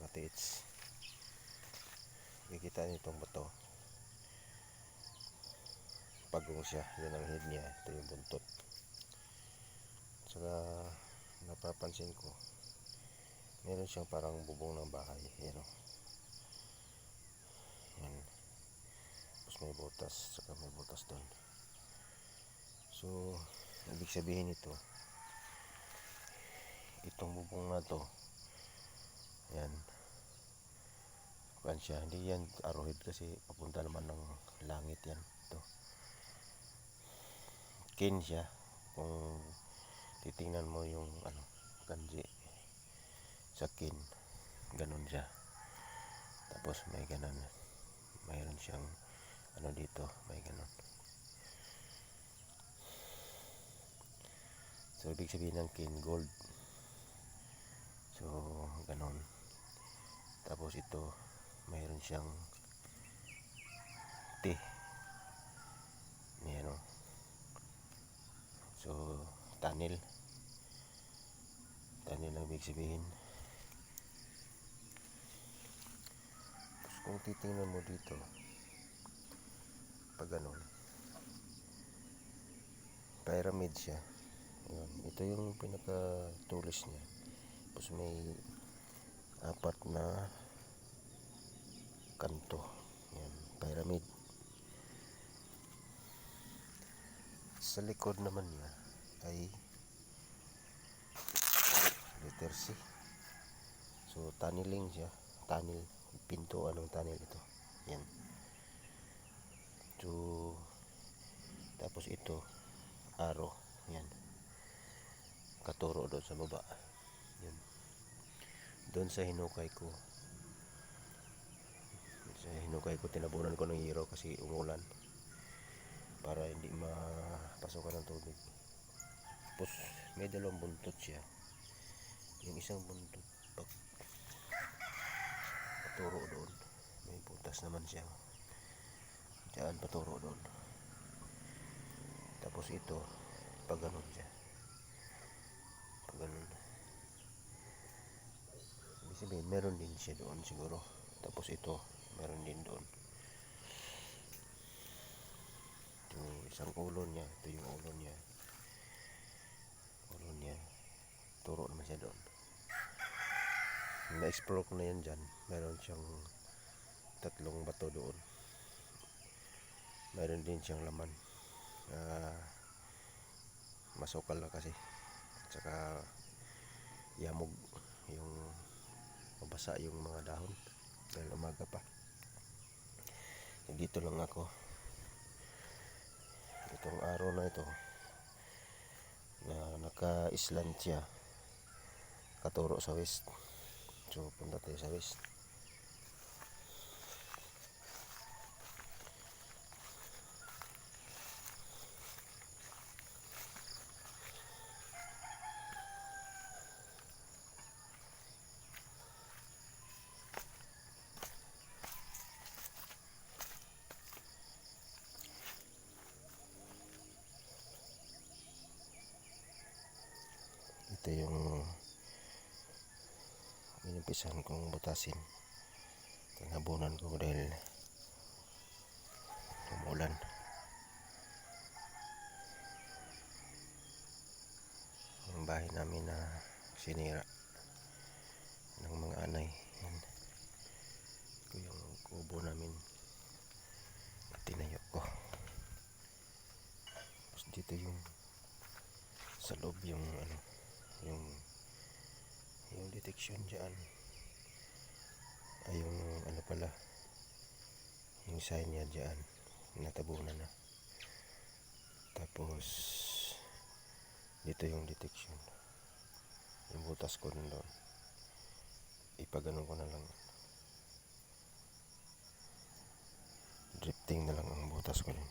mga tiits. Kikita niyo itong bato. Pagong siya, yun ang head niya. Ito yung buntot. Saka napapansin ko, meron siyang parang bubong ng bahay. Yan o. Yan. Tapos may butas, saka may butas doon. So, ibig sabihin ito, itong bubong na to, yan, kuan siya, hindi yan arrowhead kasi papunta naman ng langit yan. Ito, kin siya. Kung titingnan mo yung kanji sa kin, ganun siya. Tapos may ganun, mayroon siyang dito, may ganun. So ibig sabihin ng kin, gold. So ganun. Tapos ito, mayroon siyang T. Yan o. So tunnel ang ibig sabihin. Tapos kung titingnan mo dito, pag ganun, pyramid siya. Ayan. Ito yung pinaka tulis niya. Tapos may 4 na kanto. Ayan, pyramid. Sa likod naman niya ay letter C. So tunneling siya. Tunnel, pintuan ng tunnel ito. Yan. So tapos ito, arrow. Yan. Katuro doon sa baba. Yan. Doon sa hinukay ko. Tinabunan ko ng hero kasi umulan. Para hindi mapasokan ng tubig. Tapos may dalawang buntot siya. Yung isang buntot paturo doon, may butas naman siya diyan, paturo doon. Tapos ito, pag ganun siya, pag ganun, ibig sabihin meron din siya doon siguro. Tapos ito, meron din doon. Yung isang ulo niya, ito yung ulo niya, turo naman siya doon. Na-explore ko na yan dyan. Meron siyang 3 bato doon. Meron din siyang laman. Masukal na kasi. At saka yamog. Yung mabasa yung mga dahon. Dahil umaga pa. Dito lang ako. Itong araw na ito na naka-island siya. Katuro sa west. So punta tayo sa west. Ito yung inumpisahan kong butasin. Tinabunan ko dahil umulan. Yung bahay namin na sinira ng mga anay. Yan. Ito yung kubo namin at tinayo ko. Tapos dito yung sa loob yung yung detection dyan ay yung pala yung sign niya dyan natabunan na. Tapos dito yung detection, yung butas ko nun doon, ipaganon ko na lang, drifting na lang ang butas ko nun.